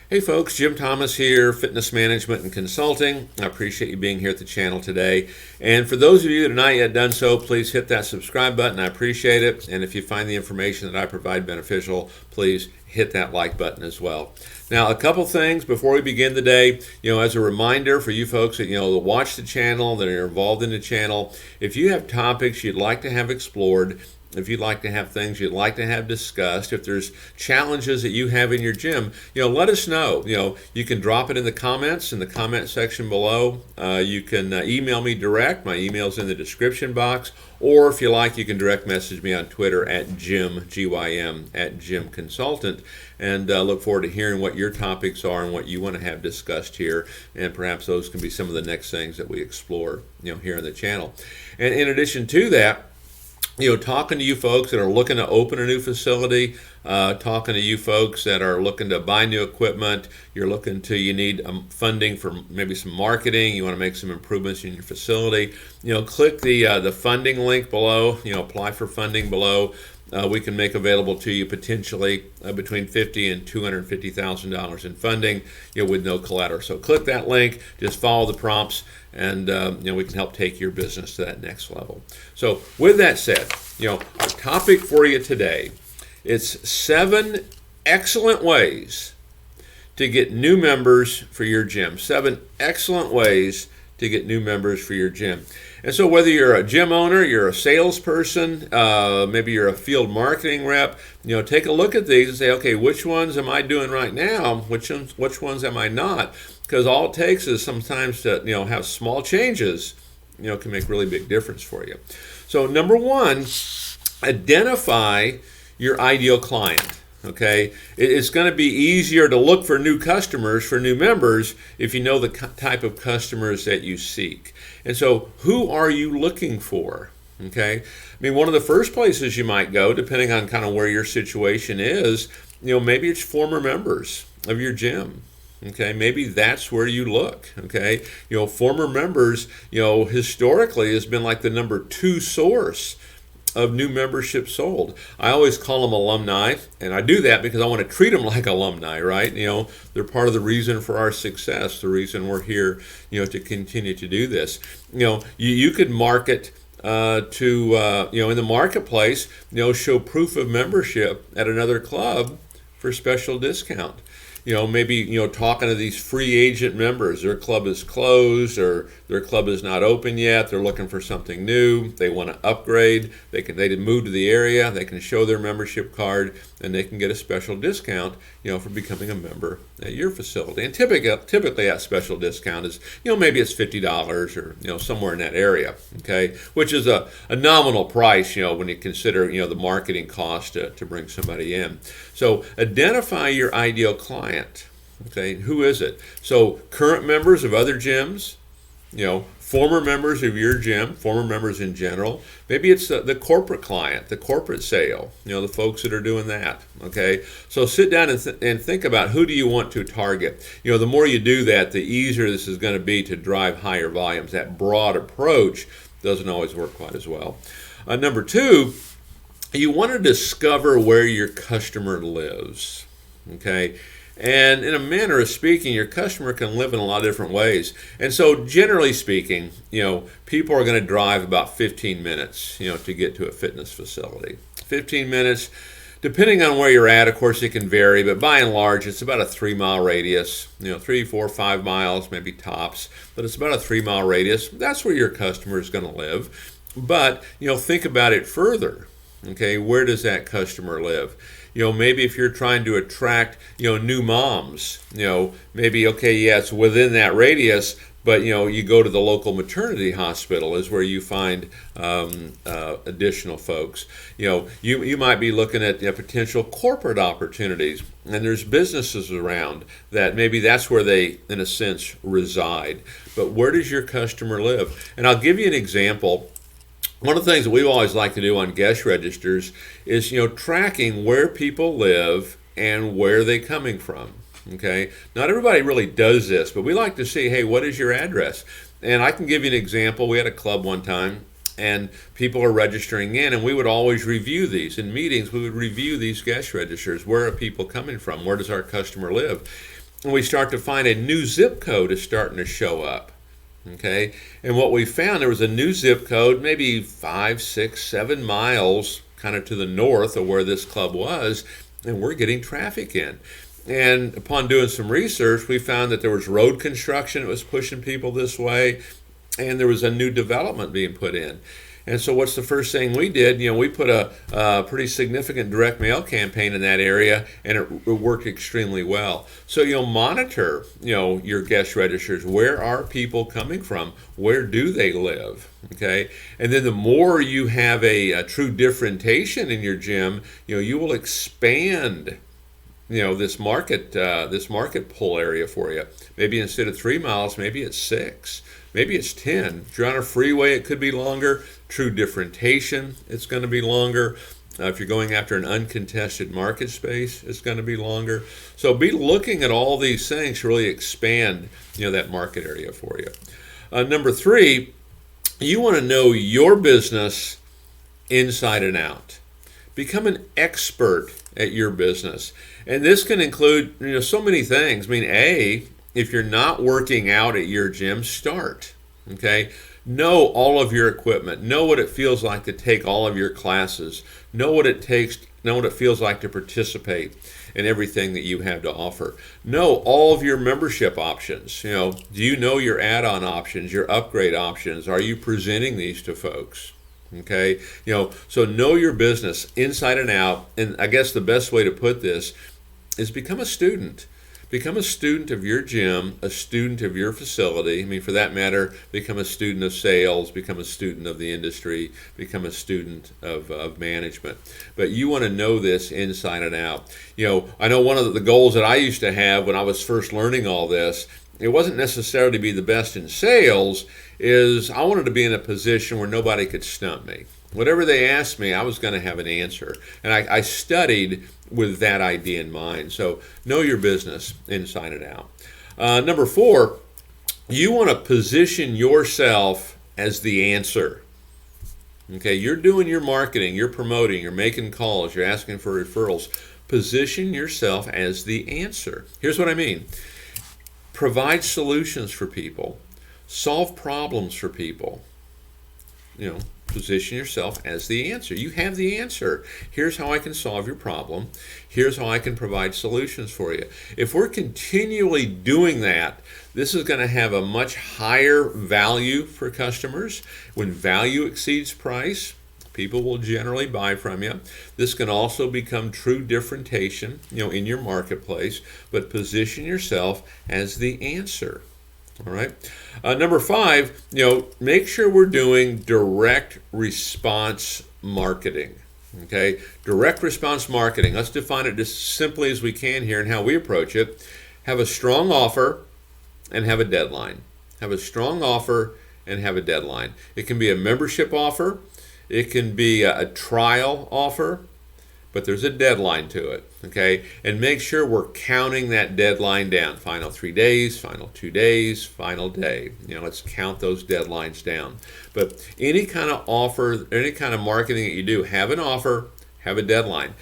Hey folks, Jim Thomas here, Fitness Management and Consulting. I appreciate you being here at the channel today. And for those of you that have not yet done so, please hit that subscribe button. I appreciate it. And if you find the information that I provide beneficial, please hit that like button as well. Now, a couple things before we begin the day, as a reminder for you folks that, that watch the channel, that are involved in the channel, if you have topics you'd like to have explored, if you'd like to have things you'd like to have discussed, if there's challenges that you have in your gym, let us know. You can drop it in the comments in the comment section below. You can email me direct. My email's in the description box. Or if you like, you can direct message me on Twitter at Jim, G-Y-M, at Jim Consultant. And look forward to hearing what your topics are and what you want to have discussed here. And perhaps those can be some of the next things that we explore, here on the channel. And in addition to that, talking to you folks that are looking to open a new facility, talking to you folks that are looking to buy new equipment, you need funding for maybe some marketing, you want to make some improvements in your facility, click the funding link below, apply for funding below. We can make available to you potentially between $50,000 and $250,000 in funding, with no collateral. So click that link, just follow the prompts, and we can help take your business to that next level. So with that said, our topic for you today, it's 7 excellent ways to get new members for your gym. 7 excellent ways to get new members for your gym. And so whether you're a gym owner, you're a salesperson, maybe you're a field marketing rep, take a look at these and say, okay, which ones am I doing right now? Which ones am I not? Because all it takes is sometimes to have small changes, can make really big difference for you. So number 1, identify your ideal client. Okay, it's going to be easier to look for new customers, for new members, if you know the type of customers that you seek. And so who are you looking for? Okay, one of the first places you might go, depending on kind of where your situation is, maybe it's former members of your gym. Okay, maybe that's where you look. Okay, former members, historically has been like the number 2 source of new membership sold. I always call them alumni, and I do that because I want to treat them like alumni, right? They're part of the reason for our success, the reason we're here, to continue to do this. You could market to, in the marketplace, show proof of membership at another club for special discount. Maybe, talking to these free agent members, their club is closed or their club is not open yet, they're looking for something new, they want to upgrade, they can move to the area, they can show their membership card, and they can get a special discount, for becoming a member at your facility. And typically that special discount is, maybe it's $50 or, somewhere in that area, okay, which is a nominal price, when you consider, the marketing cost to bring somebody in. So identify your ideal client. Okay, who is it? So current members of other gyms, former members of your gym, former members in general. Maybe it's the corporate client, the corporate sale, the folks that are doing that. Okay, so sit down and think about who do you want to target. The more you do that, the easier this is going to be to drive higher volumes. That broad approach doesn't always work quite as well. Number 2, you want to discover where your customer lives. Okay. And in a manner of speaking, your customer can live in a lot of different ways. And so generally speaking, people are going to drive about 15 minutes, to get to a fitness facility. 15 minutes, depending on where you're at, of course it can vary, but by and large, it's about a 3-mile radius, 3, 4, 5 miles, maybe tops, but it's about a 3-mile radius. That's where your customer is going to live. But, think about it further. Okay, where does that customer live? Maybe if you're trying to attract, new moms, maybe, okay, yeah, it's within that radius, but, you go to the local maternity hospital is where you find additional folks. You might be looking at potential corporate opportunities, and there's businesses around that maybe that's where they, in a sense, reside. But where does your customer live? And I'll give you an example. One of the things that we always like to do on guest registers is, tracking where people live and where they're coming from. Okay, not everybody really does this, but we like to see, hey, what is your address? And I can give you an example. We had a club one time, and people are registering in, and we would always review these. In meetings, we would review these guest registers. Where are people coming from? Where does our customer live? and we start to find a new zip code is starting to show up. Okay, and what we found, there was a new zip code, maybe 5, 6, 7 miles kind of to the north of where this club was, and we're getting traffic in. And upon doing some research, we found that there was road construction that was pushing people this way, and there was a new development being put in. And so what's the first thing we did? We put a pretty significant direct mail campaign in that area, and it worked extremely well. So monitor, your guest registers. Where are people coming from? Where do they live? Okay, and then the more you have a true differentiation in your gym, you will expand this market pull area for you. Maybe instead of 3 miles, maybe it's 6, maybe it's 10. If you're on a freeway, it could be longer. True differentiation, it's going to be longer. If you're going after an uncontested market space, it's going to be longer. So be looking at all these things to really expand that market area for you. Number 3, you want to know your business inside and out. Become an expert at your business. And this can include so many things. If you're not working out at your gym, start. Okay? Know all of your equipment. Know what it feels like to take all of your classes. Know what it feels like to participate in everything that you have to offer. Know all of your membership options. Do you know your add-on options, your upgrade options? Are you presenting these to folks? Okay, so know your business inside and out. And I guess the best way to put this is become a student. Become a student of your gym, a student of your facility. For that matter, become a student of sales, become a student of the industry, become a student of management. But you want to know this inside and out. I know one of the goals that I used to have when I was first learning all this, it wasn't necessarily to be the best in sales, is I wanted to be in a position where nobody could stump me. Whatever they asked me, I was going to have an answer. And I studied with that idea in mind. So know your business inside and out. Number 4, you want to position yourself as the answer. Okay, you're doing your marketing, you're promoting, you're making calls, you're asking for referrals. Position yourself as the answer. Here's what I mean. Provide solutions for people. Solve problems for people. Position yourself as the answer. You have the answer. Here's how I can solve your problem. Here's how I can provide solutions for you. If we're continually doing that, this is going to have a much higher value for customers. When value exceeds price, people will generally buy from you. This can also become true differentiation, in your marketplace, but position yourself as the answer. All right. Number 5, make sure we're doing direct response marketing. Okay. Direct response marketing. Let's define it as simply as we can here and how we approach it. Have a strong offer and have a deadline. Have a strong offer and have a deadline. It can be a membership offer. It can be a trial offer, but there's a deadline to it, okay? And make sure we're counting that deadline down. Final 3 days, final 2 days, final day. Let's count those deadlines down. But any kind of offer, any kind of marketing that you do, have an offer, have a deadline.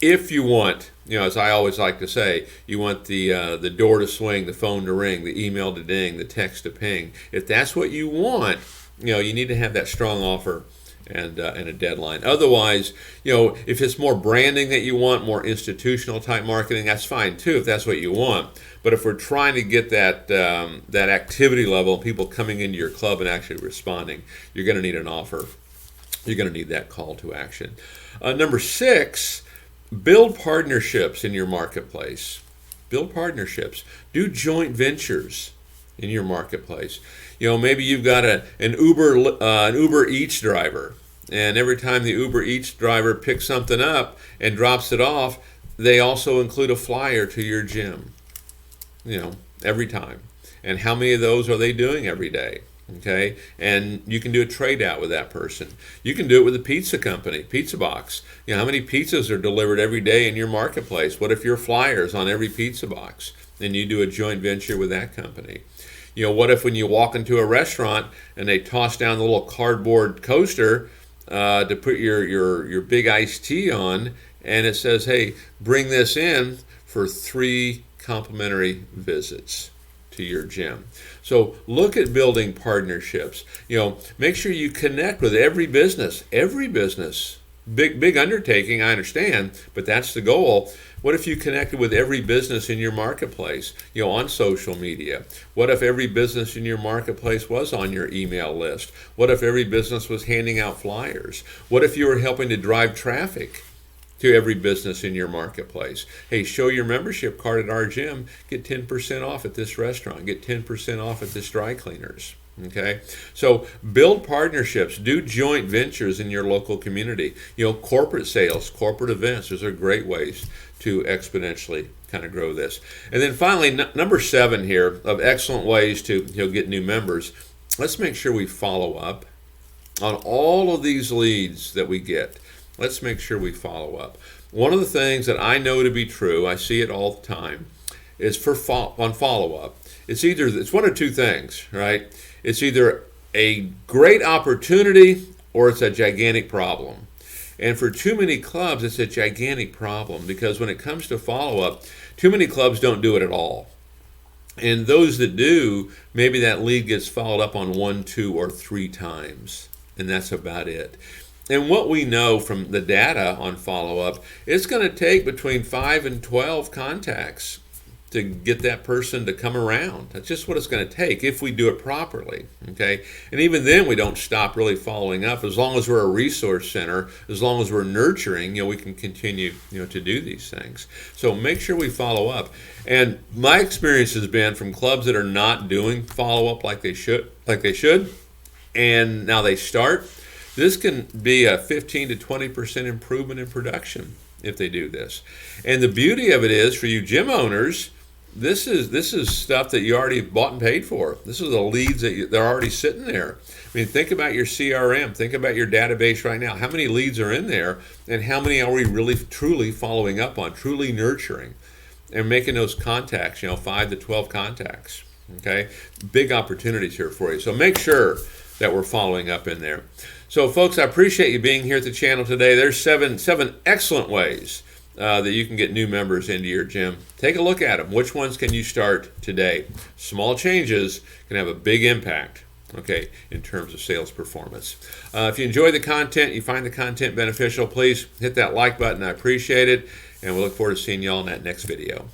If you want, as I always like to say, you want the door to swing, the phone to ring, the email to ding, the text to ping. If that's what you want, you need to have that strong offer and a deadline. Otherwise, if it's more branding that you want, more institutional type marketing, that's fine too if that's what you want. But if we're trying to get that activity level, people coming into your club and actually responding, you're going to need an offer. You're going to need that call to action. Number 6, build partnerships in your marketplace. Build partnerships. Do joint ventures in your marketplace. Maybe you've got an Uber Eats driver, and every time the Uber Eats driver picks something up and drops it off, they also include a flyer to your gym. Every time. And how many of those are they doing every day? Okay, and you can do a trade out with that person. You can do it with a pizza company, pizza box. How many pizzas are delivered every day in your marketplace? What if your flyers on every pizza box, and you do a joint venture with that company? What if when you walk into a restaurant and they toss down the little cardboard coaster to put your big iced tea on, and it says, hey, bring this in for 3 complimentary visits to your gym. So look at building partnerships. Make sure you connect with every business. Big undertaking, I understand, but that's the goal. What if you connected with every business in your marketplace, on social media? What if every business in your marketplace was on your email list? What if every business was handing out flyers? What if you were helping to drive traffic to every business in your marketplace? Hey, show your membership card at our gym, get 10% off at this restaurant, get 10% off at this dry cleaners. Okay, so build partnerships, do joint ventures in your local community. Corporate sales, corporate events, those are great ways to exponentially kind of grow this. And then finally, number 7 here of excellent ways to get new members. Let's make sure we follow up on all of these leads that we get. Let's make sure we follow up. One of the things that I know to be true, I see it all the time, is on follow-up. It's one of two things, right? It's either a great opportunity or it's a gigantic problem. And for too many clubs, it's a gigantic problem, because when it comes to follow-up, too many clubs don't do it at all. And those that do, maybe that lead gets followed up on 1, 2, or 3 times, and that's about it. And what we know from the data on follow-up, it's going to take between 5 and 12 contacts to get that person to come around. That's just what it's going to take if we do it properly, okay? And even then, we don't stop really following up. As long as we're a resource center, as long as we're nurturing, we can continue, to do these things. So make sure we follow up. And my experience has been from clubs that are not doing follow-up like they should, and now they start. This can be a 15 to 20% improvement in production if they do this. And the beauty of it is, for you gym owners, this is stuff that you already bought and paid for. This is the leads they're already sitting there. I mean, think about your CRM. Think about your database right now. How many leads are in there, and how many are we really truly following up on, truly nurturing, and making those contacts, 5 to 12 contacts, okay? Big opportunities here for you. So make sure that we're following up in there. So, folks, I appreciate you being here at the channel today. There's seven excellent ways that you can get new members into your gym. Take a look at them. Which ones can you start today? Small changes can have a big impact, okay, in terms of sales performance. If you enjoy the content, you find the content beneficial, please hit that like button. I appreciate it, and we look forward to seeing you all in that next video.